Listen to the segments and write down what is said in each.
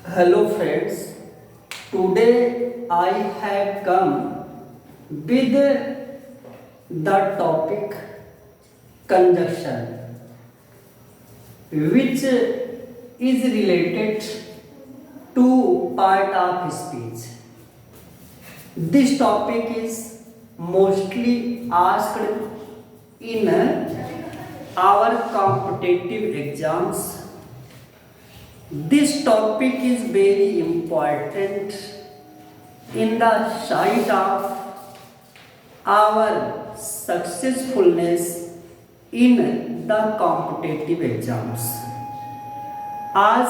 Hello friends, today I have come with the topic conjunction, which is related to part of speech. This topic is mostly asked in our competitive exams. This topic is very important in the sight of our successfulness in the competitive exams. आज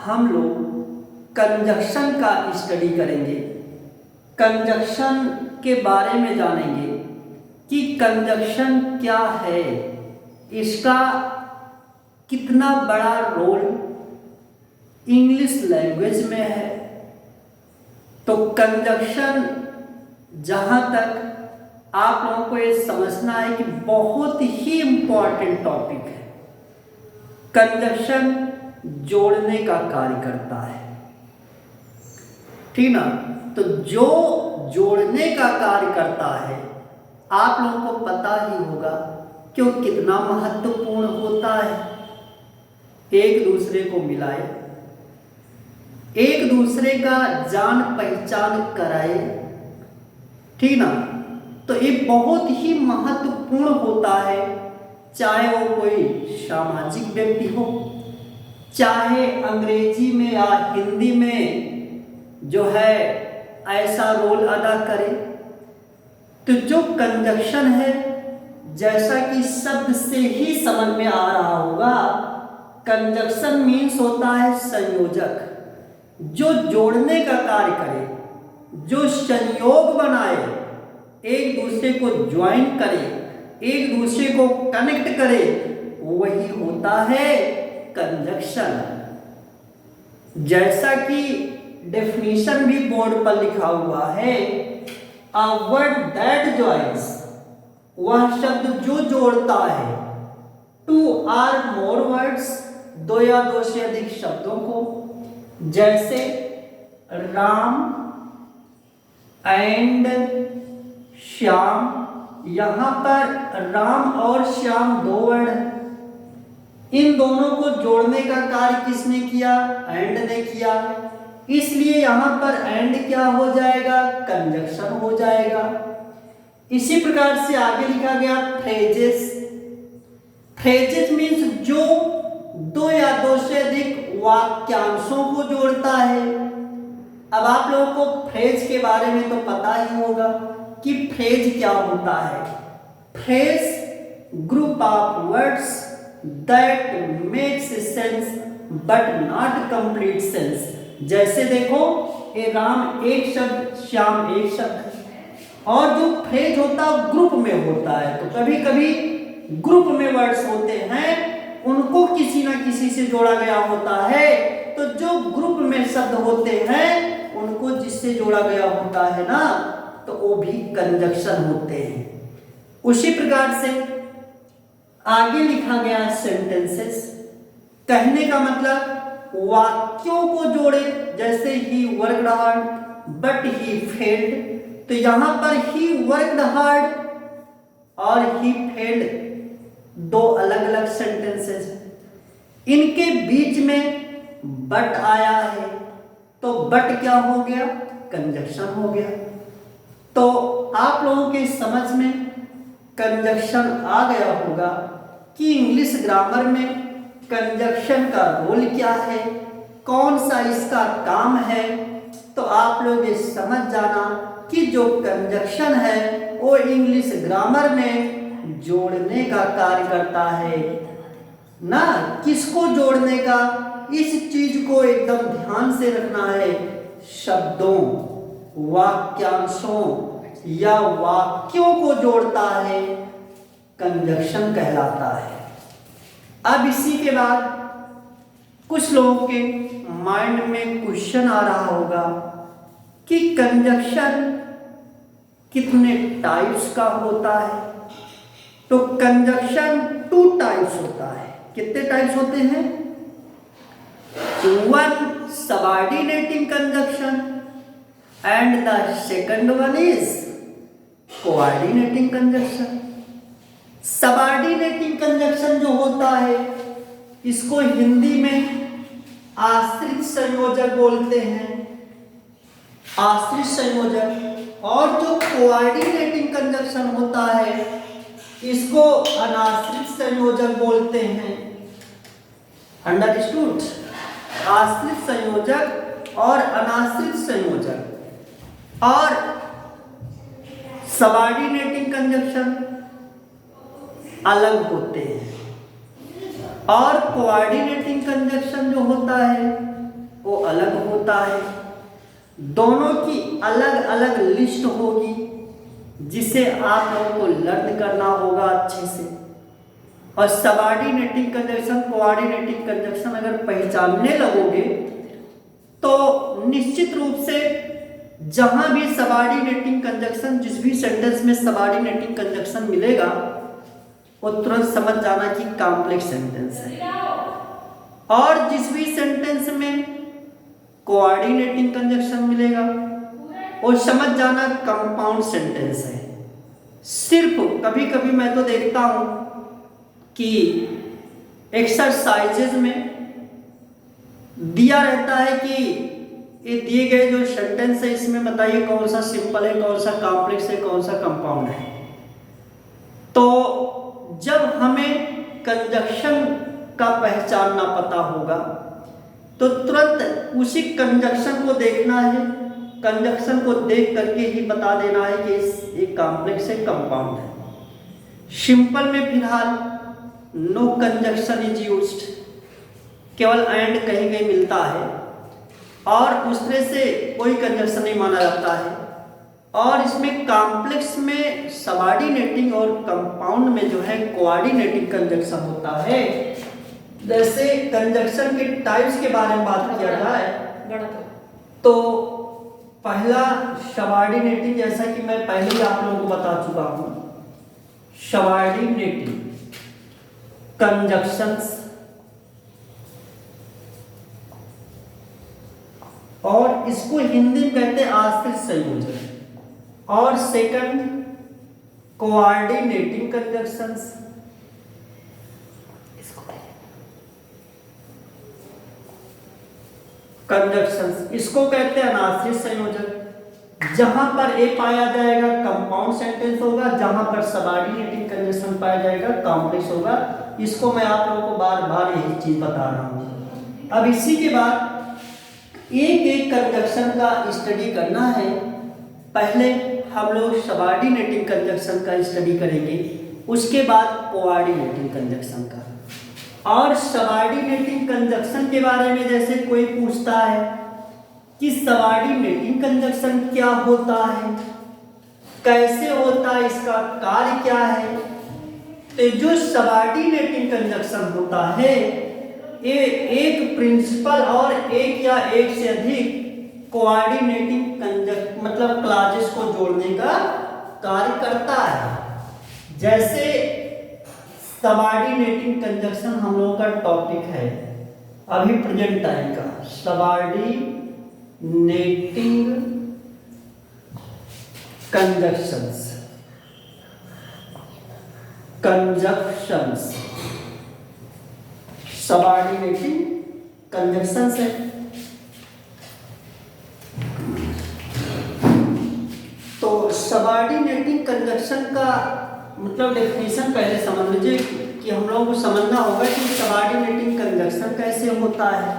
हम लोग conjunction का study करेंगे, conjunction के बारे में जानेंगे कि कंजक्शन क्या है, इसका कितना बड़ा रोल इंग्लिश लैंग्वेज में है। तो कंजक्शन जहाँ तक आप लोगों को ये समझना है कि बहुत ही इम्पॉर्टेंट टॉपिक है। कंजक्शन जोड़ने का कार्य करता है, ठीक ना। तो जो जोड़ने का कार्य करता है आप लोगों को पता ही होगा कि वो कितना महत्वपूर्ण होता है। एक दूसरे को मिलाए, एक दूसरे का जान पहचान कराए, ठीक ना। तो ये बहुत ही महत्वपूर्ण होता है, चाहे वो कोई सामाजिक व्यक्ति हो, चाहे अंग्रेजी में या हिंदी में जो है ऐसा रोल अदा करे। तो जो कंजक्शन है, जैसा कि शब्द से ही समझ में आ रहा होगा, कंजक्शन मीन्स होता है संयोजक, जो जोड़ने का कार्य करे, जो संयोग बनाए, एक दूसरे को ज्वाइन करे, एक दूसरे को कनेक्ट करे, वही होता है कंजक्शन। जैसा कि डेफिनेशन भी बोर्ड पर लिखा हुआ है, अ वर्ड दैट जॉइंस, वह शब्द जो जोड़ता है, टू आर मोर वर्ड्स, दो या दो से अधिक शब्दों को, जैसे राम एंड श्याम। यहां पर राम और श्याम दो वर्ड, इन दोनों को जोड़ने का कार्य किसने किया? एंड ने किया, इसलिए यहां पर एंड क्या हो जाएगा? कंजक्शन हो जाएगा। इसी प्रकार से आगे लिखा गया फ्रेजेस। फ्रेजेस मीन्स जो दो या दो से अधिक वाक्यांशों को जोड़ता है। अब आप लोगों को फ्रेज के बारे में तो पता ही होगा कि फ्रेज क्या होता है। Phrase group of words that makes sense but not complete sense. जैसे देखो, ये राम एक शब्द, श्याम एक शब्द, और जो फ्रेज होता है ग्रुप में होता है। तो कभी कभी ग्रुप में वर्ड्स होते हैं, उनको किसी ना किसी से जोड़ा गया होता है। तो जो ग्रुप में शब्द होते हैं, उनको जिससे जोड़ा गया होता है ना, तो वो भी कंजक्शन होते हैं। उसी प्रकार से आगे लिखा गया सेंटेंसेस। कहने का मतलब वाक्यों को जोड़े, जैसे he worked hard but he failed. तो यहां पर ही वर्कड हार्ड और ही फेल्ड दो अलग अलग सेंटेंसेस, इनके बीच में बट आया है, तो बट क्या हो गया? कंजक्शन हो गया। तो आप लोगों के समझ में कंजक्शन आ गया होगा कि इंग्लिश ग्रामर में कंजक्शन का रोल क्या है, कौन सा इसका काम है। तो आप लोग ये समझ जाना कि जो कंजक्शन है वो इंग्लिश ग्रामर में जोड़ने का कार्य करता है ना। किसको जोड़ने का? इस चीज को एकदम ध्यान से रखना है। शब्दों, वाक्यांशों या वाक्यों को जोड़ता है, कंजक्शन कहलाता है। अब इसी के बाद कुछ लोगों के माइंड में क्वेश्चन आ रहा होगा कि कंजक्शन कितने टाइप्स का होता है। तो कंजक्शन 2 टाइप्स होता है। कितने टाइप्स होते हैं? one subordinating conjunction and the second one is coordinating conjunction। Subordinating conjunction जो होता है इसको हिंदी में आश्रित संयोजक बोलते हैं, आश्रित संयोजक। और जो कोऑर्डिनेटिंग कंजक्शन होता है इसको अनाश्रित संयोजक बोलते हैं। अंडरस्टूड? आश्रित संयोजक और अनाश्रित संयोजक। और सबऑर्डिनेटिंग कंजक्शन अलग होते हैं और कोऑर्डिनेटिंग कंजक्शन जो होता है वो अलग होता है। दोनों की अलग अलग लिस्ट होगी जिसे आप लोगों को लर्न करना होगा अच्छे से। और सबऑर्डिनेटिंग कंजक्शन, कोऑर्डिनेटिंग कंजक्शन अगर पहचानने लगोगे तो निश्चित रूप से जहां भी सबऑर्डिनेटिंग कंजक्शन, जिस भी सेंटेंस में सबऑर्डिनेटिंग कंजक्शन मिलेगा वो तुरंत समझ जाना कि कॉम्प्लेक्स सेंटेंस है। और जिस भी सेंटेंस में कोऑर्डिनेटिंग कंजक्शन मिलेगा वो समझ जाना कंपाउंड सेंटेंस है। सिर्फ कभी कभी मैं तो देखता हूं कि एक्सरसाइजेज में दिया रहता है कि ये दिए गए जो सेंटेंस है इसमें बताइए कौन सा सिंपल है, कौन सा कॉम्प्लेक्स है, कौन सा कंपाउंड है। तो जब हमें कंजक्शन का पहचानना पता होगा तो तुरंत उसी कंजक्शन को देखना है, कंजक्शन को देख करके ही बता देना है कि एक कॉम्प्लेक्स है, कंपाउंड है। सिंपल में फिलहाल नो कंजक्शन इज यूज्ड, केवल एंड कहीं कहीं मिलता है और उस तरह से कोई कंजक्शन नहीं माना जाता है। और इसमें कॉम्प्लेक्स में सबऑर्डिनेटिंग और कंपाउंड में जो है कोऑर्डिनेटिंग कंजक्शन होता है। जैसे कंजक्शन के टाइप्स के बारे में बात किया जाए तो पहला सबऑर्डिनेटिंग, जैसा कि मैं पहले ही आप लोगों को बता चुका हूं, सबऑर्डिनेटिंग कंजक्शंस और इसको हिंदी में कहते हैं आश्रित संयोजक। और सेकंड कोऑर्डिनेटिंग कंजक्शंस, इसको कहते हैं अनाश्रित संयोजक। जहां पर ए पाया जाएगा कंपाउंड सेंटेंस होगा, जहां पर सबऑर्डिनेटिंग कंजक्शन पाया जाएगा कॉम्प्लेक्स होगा। इसको मैं आप लोगों को बार बार यही चीज बता रहा हूं। अब इसी के बाद एक एक कंजक्शन का स्टडी करना है। पहले हम लोग सबऑर्डिनेटिंग कंजक्शन का स्टडी करेंगे, उसके बाद कोऑर्डिनेटिंग कंजक्शन का। और सबऑर्डिनेटिंग कंजक्शन के बारे में जैसे कोई पूछता है कि सबऑर्डिनेटिंग कंजक्शन क्या होता है, कैसे होता है, इसका कार्य क्या है। तो जो सबऑर्डिनेटिंग कंजक्शन होता है ये एक प्रिंसिपल और एक या एक से अधिक कोऑर्डिनेटिंग मतलब क्लॉजेस को जोड़ने का कार्य करता है। जैसे सबऑर्डिनेटिंग कंजक्शन हम लोगों का टॉपिक है अभी प्रेजेंट टाइम का, सबऑर्डिनेटिंग कंजक्शंस सबऑर्डिनेटिंग कंजक्शंस है। तो सबऑर्डिनेटिंग कंजक्शन का मतलब डेफिनेशन पहले समझ लीजिए कि हम लोगों को समझना होगा कि सबऑर्डिनेटिंग कंजक्शन कैसे होता है।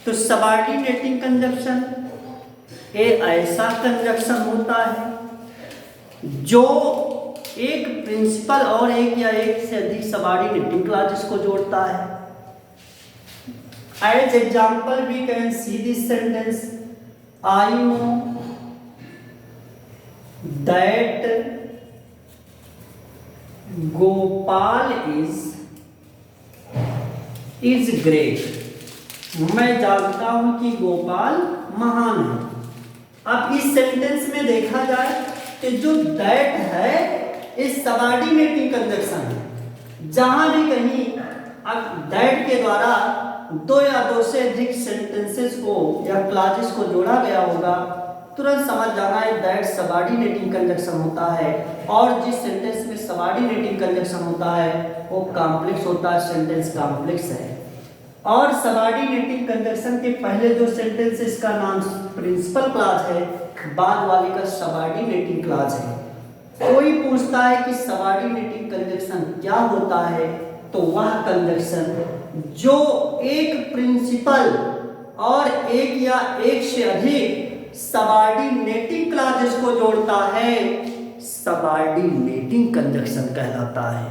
तो सबऑर्डिनेटिंग कंजक्शन एक ऐसा कंजक्शन होता है जो एक प्रिंसिपल और एक या एक से अधिक सबऑर्डिनेटिंग क्लॉजेस को जोड़ता है। As example, we can see this sentence: I know that Gopal is great. मैं जानता हूं कि गोपाल महान है। अब इस सेंटेंस में देखा जाए कि जो दैट है इस सबऑर्डिनेटिंग कंजक्शन है। जहां भी कहीं अब दैट के द्वारा दो या दो से अधिक सेंटेंसेस को या क्लॉजेस को जोड़ा गया होगा, तुरंत समझ जाना है दैट सबऑर्डिनेटिंग कंजक्शन होता है। और जिस सेंटेंस में सबऑर्डिनेटिंग कंजक्शन होता है वो कॉम्प्लेक्स होता है, सेंटेंस कॉम्प्लेक्स है। और सबऑर्डिनेटिंग कंजक्शन के पहले जो सेंटेंस है इसका नाम प्रिंसिपल क्लॉज है, बाद वाले का सबऑर्डिनेटिंग क्लॉज है। कोई पूछता है कि सबऑर्डिनेटिंग कंजक्शन क्या होता है, तो वह कंजक्शन जो एक प्रिंसिपल और एक या एक से अधिक सबऑर्डिनेटिंग क्लॉजेस को जोड़ता है सबऑर्डिनेटिंग कंजक्शन कहलाता है।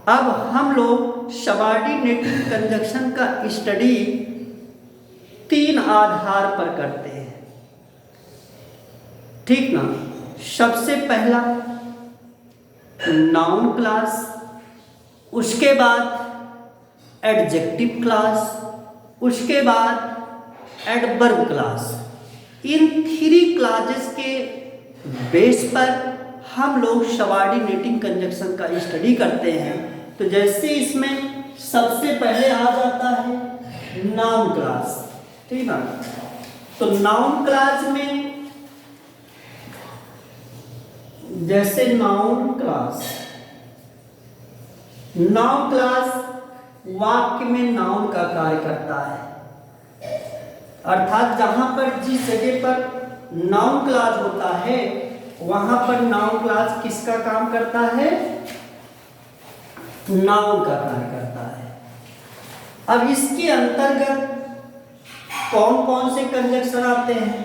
अब हम लोग सबऑर्डिनेटिंग कंजक्शन का स्टडी तीन आधार पर करते हैं, ठीक ना। सबसे पहला नाउन क्लॉज, उसके बाद एडजेक्टिव क्लॉज, उसके बाद adverb clause. In three clauses के बेस पर हम लोग सबऑर्डिनेटिंग कंजक्शन का स्टडी करते हैं। तो जैसे इसमें सबसे पहले आ जाता है नाउन क्लॉज, ठीक है। तो नाउन क्लॉज में जैसे नाउन क्लॉज वाक्य में नाउन का कार्य करता है, अर्थात जहां पर जिस जगह पर नाउन क्लॉज होता है वहां पर नाउन क्लॉज किसका काम करता है, नाउन का कार्य करता है। अब इसके अंतर्गत कौन कौन से कंजक्शन आते हैं,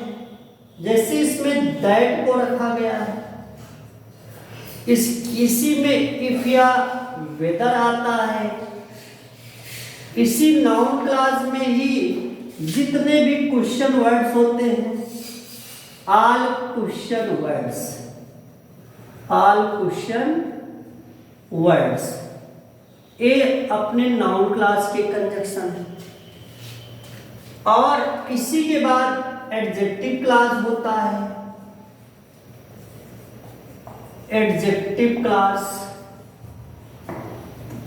जैसे इसमें दैट को रखा गया है, इसी में इफ या वेदर आता है। इसी नाउन क्लॉज में ही जितने भी क्वेश्चन वर्ड्स होते हैं, ऑल क्वेश्चन वर्ड्स ये अपने नाउन क्लॉज के कंजक्शन है। और इसी के बाद एडजेक्टिव क्लॉज होता है, एडजेक्टिव क्लॉज।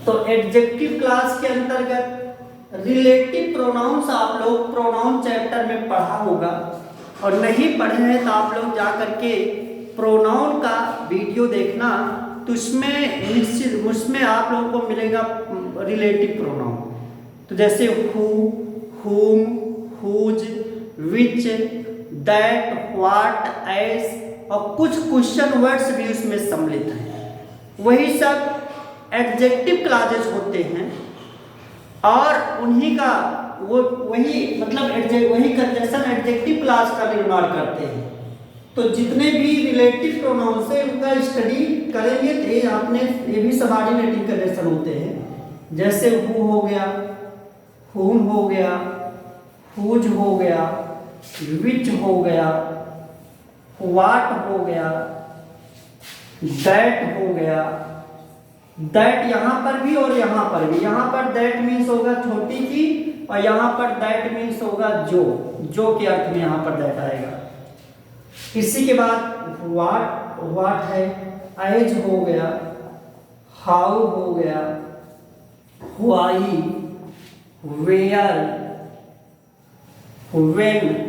तो एडजेक्टिव क्लॉज के अंतर्गत रिलेटिव प्रोनाउंस आप लोग प्रोनाउन चैप्टर में पढ़ा होगा, और नहीं पढ़े हैं तो आप लोग जा करके प्रोनाउन का वीडियो देखना, तो उसमें आप लोगों को मिलेगा रिलेटिव प्रोनाउन। तो जैसे who, whom, whose, which, that, what, as और कुछ क्वेश्चन वर्ड्स भी उसमें सम्मिलित हैं। वही सब एडजेक्टिव क्लॉजेस होते हैं और उन्हीं का वही कंजक्शन एडजेक्टिव क्लॉज का निर्माण करते हैं। तो जितने भी रिलेटिव प्रोनाउंस है उनका स्टडी करेंगे तो ये भी सबऑर्डिनेटिंग कंजक्शन होते हैं। जैसे हु हो गया, whom हो गया, whose हो गया, which हो गया, व्हाट हो गया, दैट हो गया। दैट यहाँ पर भी और यहाँ पर भी, यहाँ पर दैट मीन्स होगा छोटी की और यहाँ पर दैट मीन्स होगा जो के अर्थ में यहाँ पर दैट आएगा। इसी के बाद व्हाट है, एज हो गया, हाउ हो गया, व्हाई, वेयर, व्हेन।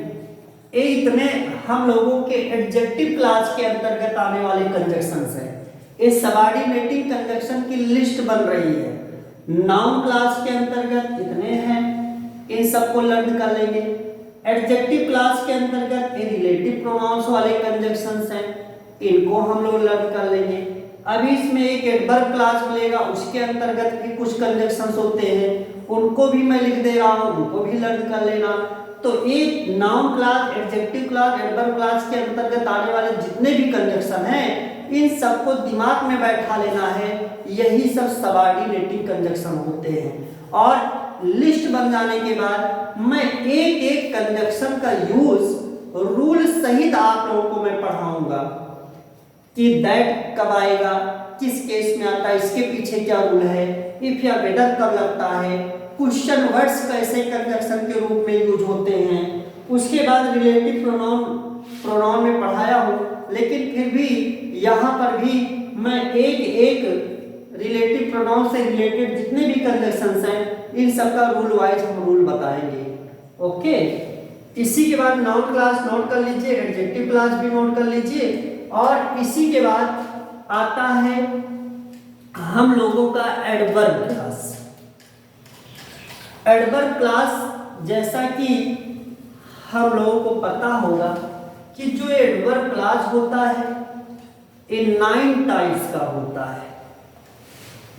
ये इतने हम लोगों के एडजेक्टिव क्लॉज के अंतर्गत आने वाले कंजक्शंस हैं। इस सबऑर्डिनेटिंग कंजक्शन की लिस्ट बन रही है। नाउन क्लॉज के अंतर्गत इतने हैं, इन सबको लर्न कर लेंगे। एडजेक्टिव क्लॉज के अंतर्गत ये रिलेटिव प्रोनाउंस वाले कंजक्शंस हैं, इनको हम लोग लर्न कर लेंगे। अभी इसमें एक एडवर्ब क्लॉज मिलेगा, उसके अंतर्गत भी कुछ कंजक्शंस होते हैं, उनको भी मैं लिख दे रहा हूँ, उनको भी लर्न कर लेना। तो एक noun clause, adjective clause, adverb clause के अंतर्गत आने वाले जितने भी कंजक्शन हैं इन सबको दिमाग में बैठा लेना है। यही सब सबऑर्डिनेटिंग कंजक्शन होते हैं। और लिस्ट बन जाने के बाद मैं एक एक कंजक्शन का यूज रूल सहित आप लोगों को मैं पढ़ाऊंगा कि दैट कब आएगा, किस केस में आता है, इसके पीछे क्या रूल है, इफ या वेदर कब लगता है, क्वेश्चन वर्ड्स कैसे कंजक्शन के रूप में यूज होते हैं। उसके बाद रिलेटिव प्रोनाउन में पढ़ाया हूँ, लेकिन फिर भी यहाँ पर भी मैं एक एक रिलेटिव प्रोनाउन से रिलेटेड जितने भी कंजक्शंस हैं इन सब का रूल वाइज हम रूल बताएंगे। ओके, इसी के बाद नाउन क्लास नोट कर लीजिए, एडजेक्टिव क्लास भी नोट कर लीजिए, और इसी के बाद आता है हम लोगों का एडवर्ब क्लास। एडवर्ब क्लास जैसा कि हम लोगों को पता होगा कि जो एडवर्ब क्लास होता है ये 9 टाइप्स का होता है,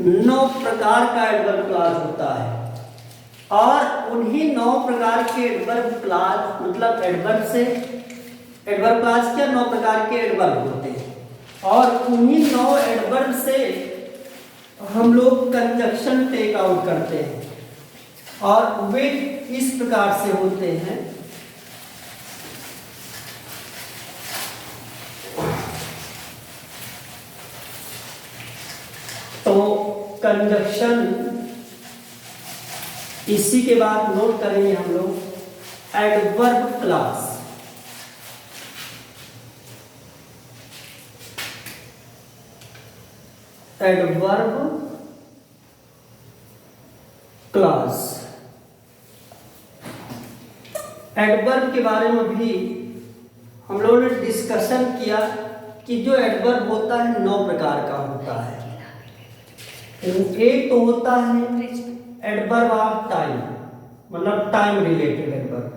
9 प्रकार का एडवर्ब क्लास होता है, और उन्हीं 9 प्रकार के एडवर्ब क्लास मतलब एडवर्ब से एडवर्ब क्लास क्या 9 प्रकार के एडवर्ब होते हैं, और उन्हीं 9 एडवर्ब से हम लोग कंजक्शन टेक आउट करते हैं, और वे इस प्रकार से होते हैं। तो कंजक्शन इसी के बाद नोट करेंगे हम लोग adverb class. Adverb class, adverb के बारे में भी हम लोगों ने डिस्कशन किया कि जो एडवर्ब होता है 9 प्रकार का होता है। एक तो होता है एडवर्ब ऑफ टाइम, मतलब टाइम रिलेटेड एडवर्ब।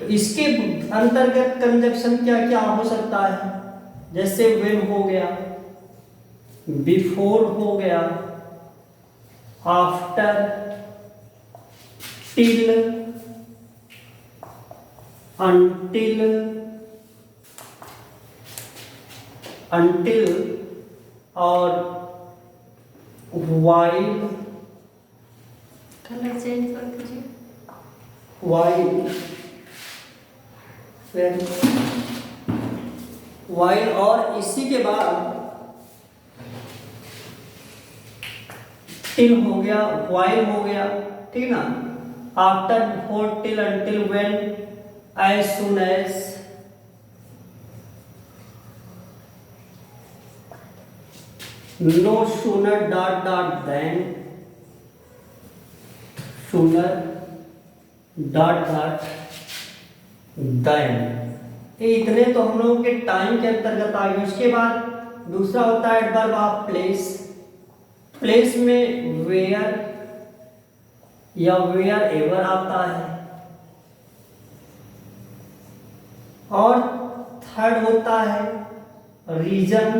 तो इसके अंतर्गत कंजक्शन क्या क्या हो सकता है, जैसे व्हेन हो गया, बिफोर हो गया, आफ्टर, टिल, until और while, कलर चेंज कर दीजिए, while और इसी के बाद till हो गया, while हो गया, ठीक ना, after, before, till, until, when, as soon as, no sooner dot dot than, sooner dot dot than। ये इतने तो हम लोगों के टाइम के अंतर्गत आ गए। उसके बाद दूसरा होता है एडवर्ब ऑफ प्लेस। प्लेस में वेयर या वेयर एवर आता है, और थर्ड होता है रीजन,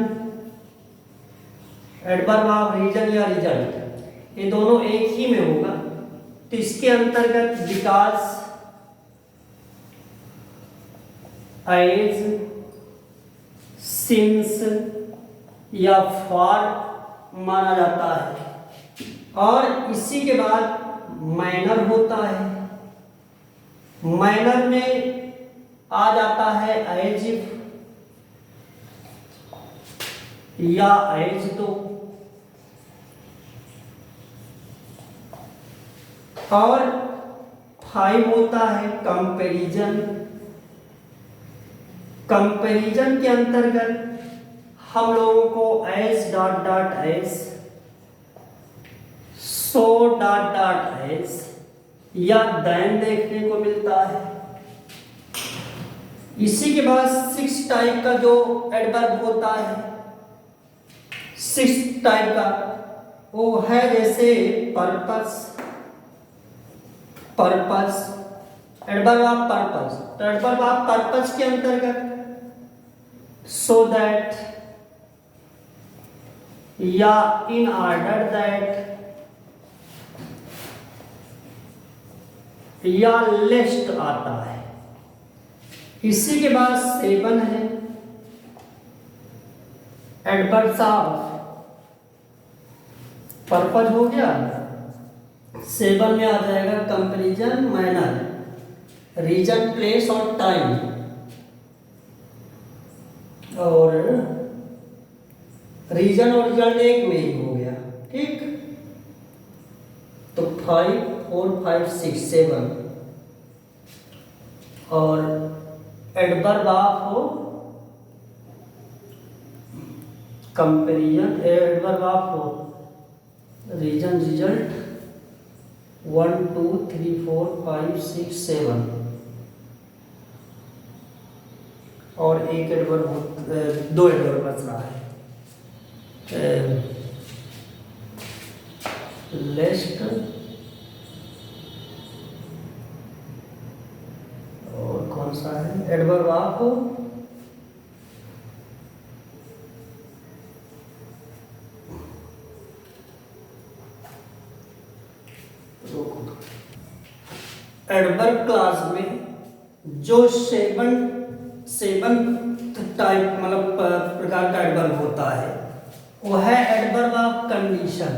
एडवर्ब ऑफ रीजन या रिजल्ट, ये दोनों एक ही में होगा। तो इसके अंतर्गत बिकॉज, एज, सिंस या फॉर माना जाता है, और इसी के बाद मैनर होता है। मैनर में आ जाता है एज इफ या एज तो, और 5 होता है कंपैरिजन। कंपैरिजन के अंतर्गत हम लोगों को as dot dot as, so dot dot as या देन देखने को मिलता है। इसी के बाद 6 टाइप का जो एडवर्ब होता है, 6 टाइप का वो है, जैसे purpose, purpose, adverb of purpose. तो एडवर्ब ऑफ पर्पस के अंतर्गत सो दैट या इन ऑर्डर दैट या लिस्ट आता है। इसी के बाद 7 है एडवर्ब्स ऑफ पर्पस हो गया। 7 में आ जाएगा कंपैरिजन, मैनर, रीजन, प्लेस और टाइम, और रीजन और रिजल्ट एक में ही हो गया, ठीक। तो 5, 4, 5, 6, 7 और adverb of comparison, adverb of reason, result 1 2 3 4 5 6 7 और एक एडवर्ब, दो एडवर्ब बच रहा है। लेस्ट और कौन सा है एडवर्ब आप एडवर्ब क्लास में जो सेवन टाइप मतलब प्रकार का एडवर्ब होता है वो है एडवर्ब ऑफ कंडीशन।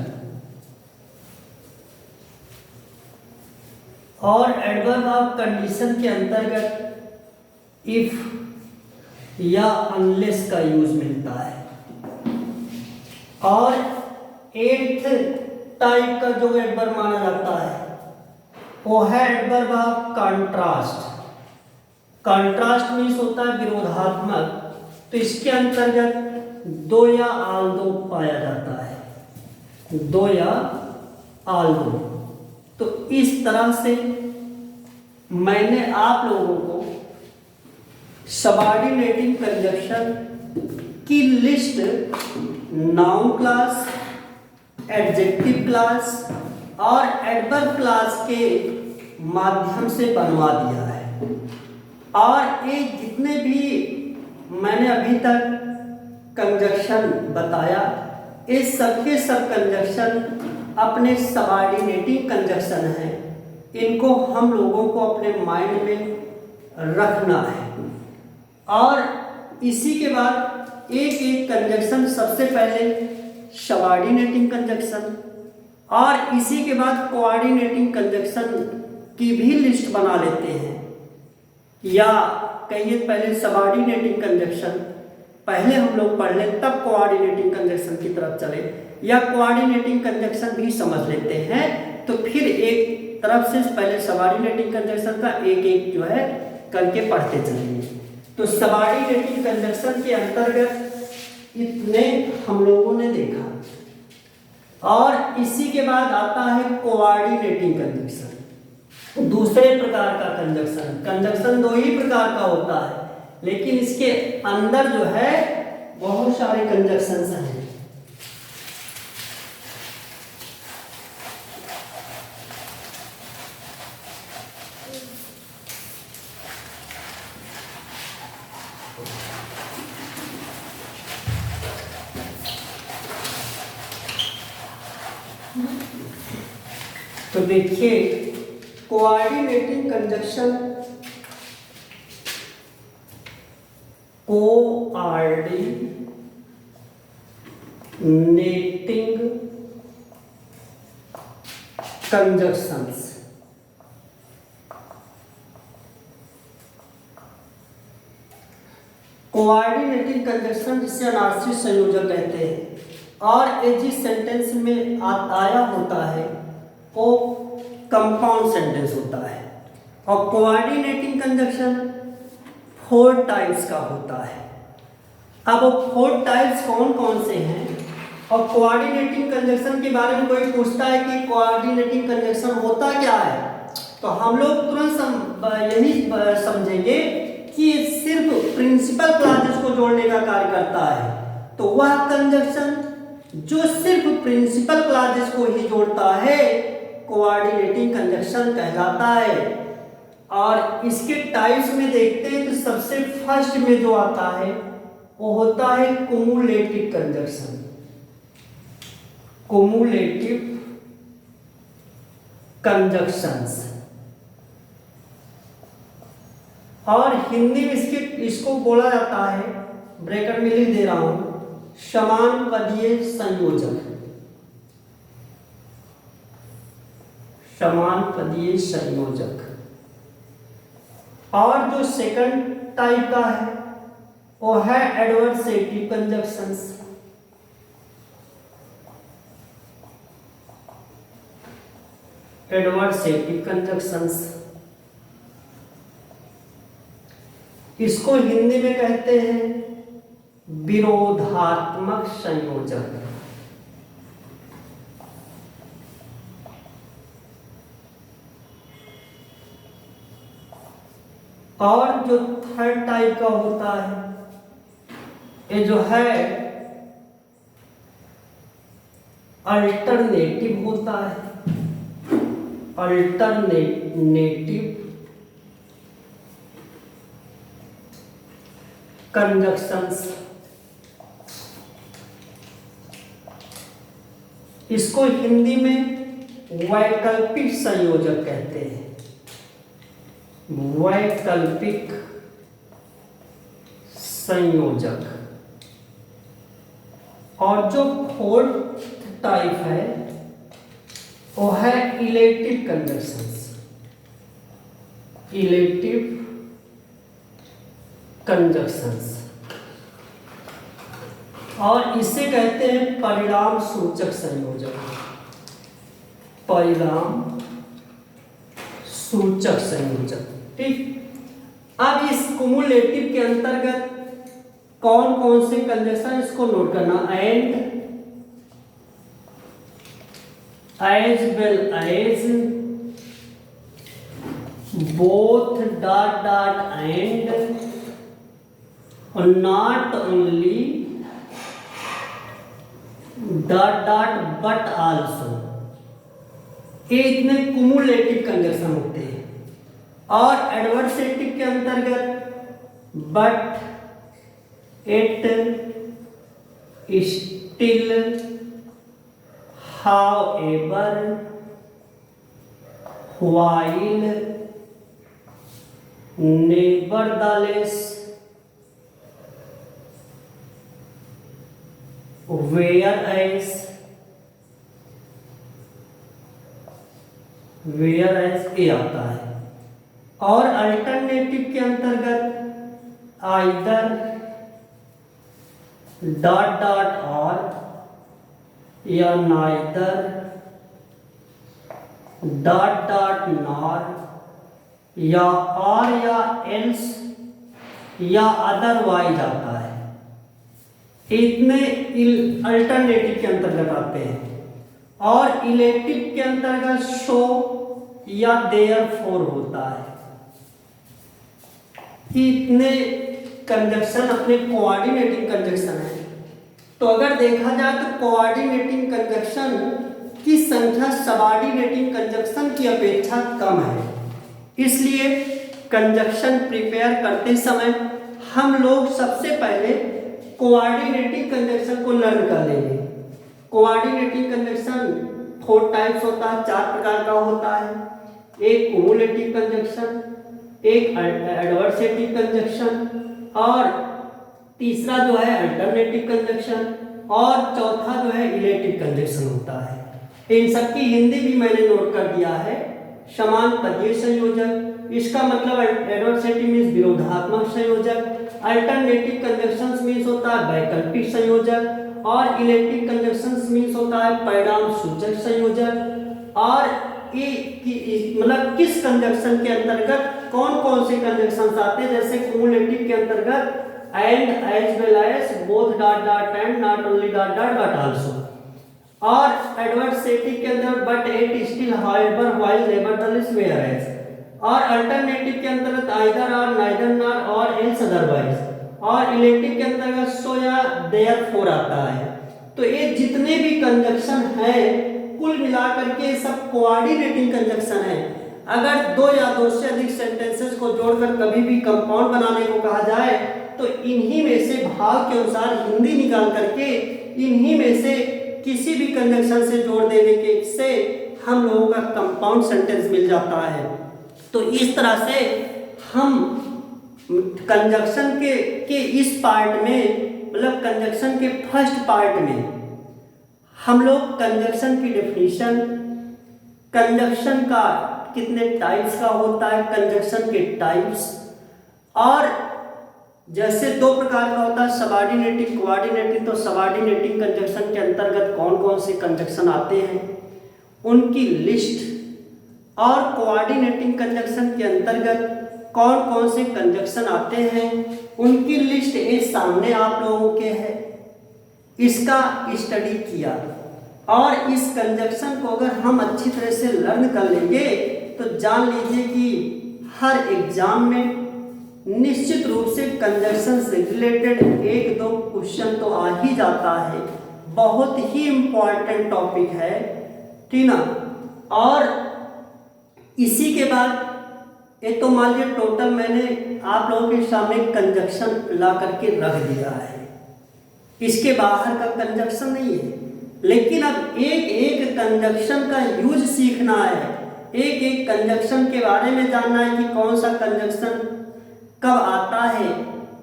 और एडवर्ब ऑफ कंडीशन के अंतर्गत इफ या अनलेस का यूज मिलता है। और एट्थ टाइप का जो एडवर्ब माना जाता है वो है adverb of contrast. Contrast means होता है विरोधात्मक, तो इसके अंतर्गत दो या आल दो पाया जाता है, दो या आल दो। तो इस तरह से मैंने आप लोगों को सबऑर्डिनेटिंग कंजक्शन की list noun class, adjective class और एडवर्ब क्लास के माध्यम से बनवा दिया है। और ये जितने भी मैंने अभी तक कंजक्शन बताया ये सबके सब कंजक्शन अपने सबऑर्डिनेटिंग कंजक्शन हैं। इनको हम लोगों को अपने माइंड में रखना है। और इसी के बाद एक एक कंजक्शन, सबसे पहले सबऑर्डिनेटिंग कंजक्शन और इसी के बाद कोऑर्डिनेटिंग कंजक्शन की भी लिस्ट बना लेते हैं। या कहिए पहले सबऑर्डिनेटिंग कंजक्शन पहले हम लोग पढ़ लें तब कोऑर्डिनेटिंग कंजक्शन की तरफ चले, या कोऑर्डिनेटिंग कंजक्शन भी समझ लेते हैं तो फिर एक तरफ से पहले सबऑर्डिनेटिंग कंजक्शन का एक एक जो है करके पढ़ते चलेंगे। तो सबऑर्डिनेटिंग कंजक्शन के अंतर्गत इतने हम लोगों ने देखा। और इसी के बाद आता है कोऑर्डिनेटिंग कंजक्शन, दूसरे प्रकार का कंजक्शन। कंजक्शन दो ही प्रकार का होता है लेकिन इसके अंदर जो है बहुत सारे कंजक्शंस हैं। तो देखिए coordinating conjunction, coordinating conjunctions coordinating conjunction जिसे अनाश्रित संयोजक कहते हैं और ये जिस सेंटेंस में आया होता है वो कंपाउंड सेंटेंस होता है। और कोऑर्डिनेटिंग कंजक्शन 4 टाइप्स का होता है। अब वो 4 टाइप्स कौन कौन से हैं और कोऑर्डिनेटिंग कंजक्शन के बारे में कोई पूछता है कि कोऑर्डिनेटिंग कंजक्शन होता क्या है, तो हम लोग तुरंत यही समझेंगे कि सिर्फ प्रिंसिपल क्लॉजेस को जोड़ने का कार्य करता है। तो वह कंजक्शन जो सिर्फ प्रिंसिपल क्लॉजेस को ही जोड़ता है कोऑर्डिनेटिंग कंजक्शन कहलाता है। और इसके टाइप्स में देखते हैं तो सबसे फर्स्ट में जो आता है वो होता है कुमुलेटिव कंजक्शन। कुमुलेटिव कंजक्शंस, और हिंदी में इसको बोला जाता है, ब्रैकेट में लिख दे रहा हूं, समान पदीय संयोजक। समान पदीय संयोजक। और जो सेकंड टाइप का है वो है एडवर्सेटिव कंजक्शंस। एडवर्सेटिव कंजक्शंस इसको हिंदी में कहते हैं विरोधात्मक संयोजक। और जो थर्ड टाइप का होता है ये जो है अल्टरनेटिव होता है, अल्टरनेटिव कंजक्शंस। इसको हिंदी में वैकल्पिक संयोजक कहते हैं, वैकल्पिक संयोजक। और जो फोर्थ टाइप है वो है इलेक्टिव कंजक्शंस, इलेक्टिव कंजक्शंस। और इसे कहते हैं परिणाम सूचक संयोजक, परिणाम सूचक संयोजक। ठीक, अब इस कुमुलेटिव के अंतर्गत कौन कौन से कंजक्शन इसको नोट करना, and as well as both dot dot and not only dot dot but also, ये इतने कुमुलेटिव कंजक्शन होते हैं। और एडवर्सेटिव के अंतर्गत but, it, still, however, while, nevertheless, whereas, ये आता है। और अल्टरनेटिव के अंतर्गत आइदर, डॉट डॉट और, या नाइदर, डॉट डॉट नॉर, या और, या एल्स, या अदरवाइज आता है। इतने अल्टरनेटिव के अंतर्गत आते हैं। और इलेक्टिव के अंतर्गत शो या देयरफॉर होता है। इतने कंजक्शन अपने कोऑर्डिनेटिंग कंजक्शन है। तो अगर देखा जाए तो कोऑर्डिनेटिंग कंजक्शन की संख्या सबऑर्डिनेटिंग कंजक्शन की अपेक्षा कम है। इसलिए कंजक्शन प्रिपेयर करते समय हम लोग सबसे पहले कोऑर्डिनेटिंग कंजक्शन को लर्न कर लेंगे। कोऑर्डिनेटिंग कंजक्शन 4 टाइप्स होता है, 4 प्रकार का होता है। एक कुमुलेटिव कंजक्शन, एक एडवर्सेटिव कंजक्शन, और तीसरा जो है अल्टरनेटिव कंजक्शन, और चौथा जो है इलेक्टिव कंजक्शन होता है। इन सब की हिंदी भी मैंने नोट कर दिया है। समान पदीय संयोजक, इसका मतलब एडवर्सेटिव मीन्स विरोधात्मक संयोजक, अल्टरनेटिव कंजक्शंस मीन्स होता है वैकल्पिक संयोजक, और इलेक्टिव कंजक्शंस मीन्स होता है परिणाम सूचक संयोजक। और ये मतलब किस कंजक्शन के अंतर्गत कौन कौन से कंजक्शंस आते हैं, जैसे कुमुलेटिव के अंतर्गत and as well as both dot dot and not only dot dot but also, और एडवर्सेटिव के अंदर but it still however while nevertheless whereas, और अल्टरनेटिव के अंतर्गत either or neither nor or else otherwise, और elective के अंतर्गत so या therefore आता है। तो ये जितने भी कंजक्शन हैं कुल मिलाकर के सब कोऑर्डिनेटिंग कंजक्शन है। अगर दो या दो से अधिक सेंटेंसेस को जोड़कर कभी भी कंपाउंड बनाने को कहा जाए तो इन्हीं में से भाव के अनुसार हिंदी निकाल करके इन्हीं में से किसी भी कंजक्शन से जोड़ देने के से हम लोगों का कंपाउंड सेंटेंस मिल जाता है। तो इस तरह से हम कंजक्शन के इस पार्ट में, मतलब कंजक्शन के फर्स्ट पार्ट में हम लोग कंजक्शन की डेफिनेशन, कंजक्शन का कितने टाइप्स का होता है, कंजक्शन के टाइप्स, और जैसे 2 प्रकार का होता है सबऑर्डिनेटिव कोऑर्डिनेटिव, तो सबऑर्डिनेटिंग कंजक्शन के अंतर्गत कौन कौन से कंजक्शन आते हैं उनकी लिस्ट, और कोऑर्डिनेटिंग कंजक्शन के अंतर्गत कौन कौन से कंजक्शन आते हैं उनकी लिस्ट ये सामने आप लोगों के है। इसका स्टडी किया, और इस कंजक्शन को अगर हम अच्छी तरह से लर्न कर लेंगे तो जान लीजिए कि हर एग्जाम में निश्चित रूप से कंजक्शन से रिलेटेड एक दो क्वेश्चन तो आ ही जाता है, बहुत ही इम्पॉर्टेंट टॉपिक है, ठीक ना। और इसी के बाद ये तो मान लीजिए टोटल मैंने आप लोगों के सामने कंजक्शन ला करके रख दिया है, इसके बाहर का कंजक्शन नहीं है। लेकिन अब एक एक कंजक्शन का यूज सीखना है, एक एक कंजक्शन के बारे में जानना है कि कौन सा कंजक्शन कब आता है,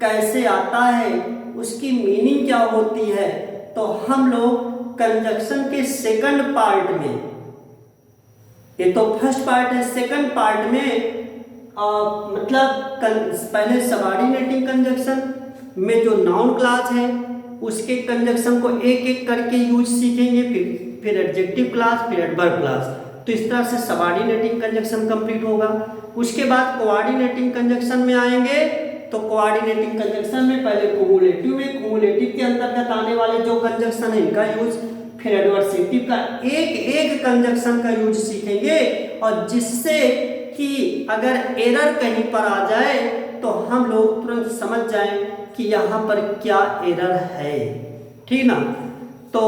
कैसे आता है, उसकी मीनिंग क्या होती है। तो हम लोग कंजक्शन के सेकंड पार्ट में, ये तो फर्स्ट पार्ट है, सेकंड पार्ट में मतलब पहले सबऑर्डिनेटिंग कंजक्शन में जो नाउन क्लास है उसके कंजक्शन को एक एक करके यूज सीखेंगे, फिर एडजेक्टिव क्लास, फिर एडवर्ब क्लास। तो इस तरह से सबऑर्डिनेटिंग कंजक्शन कंप्लीट होगा। उसके बाद कोऑर्डिनेटिंग कंजक्शन में आएंगे, तो कोऑर्डिनेटिंग कंजक्शन में पहले कुमुलेटिव में, कुमुलेटिव के अंतर्गत आने वाले जो कंजक्शन है इनका यूज, फिर एडवर्सेटिव का एक एक कंजक्शन का यूज सीखेंगे, और जिससे कि अगर एरर कहीं पर आ जाए तो हम लोग तुरंत समझ जाएं कि यहाँ पर क्या एरर है, ठीक ना। तो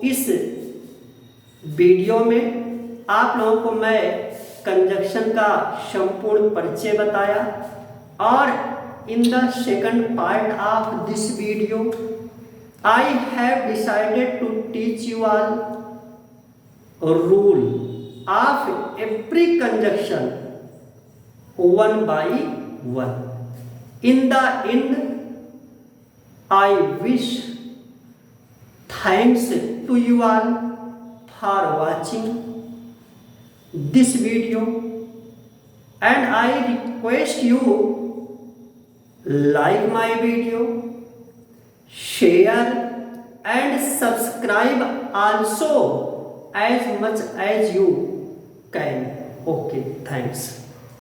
इस वीडियो में आप लोगों को मैं कंजक्शन का संपूर्ण परिचय बताया, और in the second part of this video I have decided to teach you all rule of every conjunction one by one. In the end, I wish thanks to you all for watching this video, and I request you like my video, share and subscribe also as much as you can. Okay, thanks.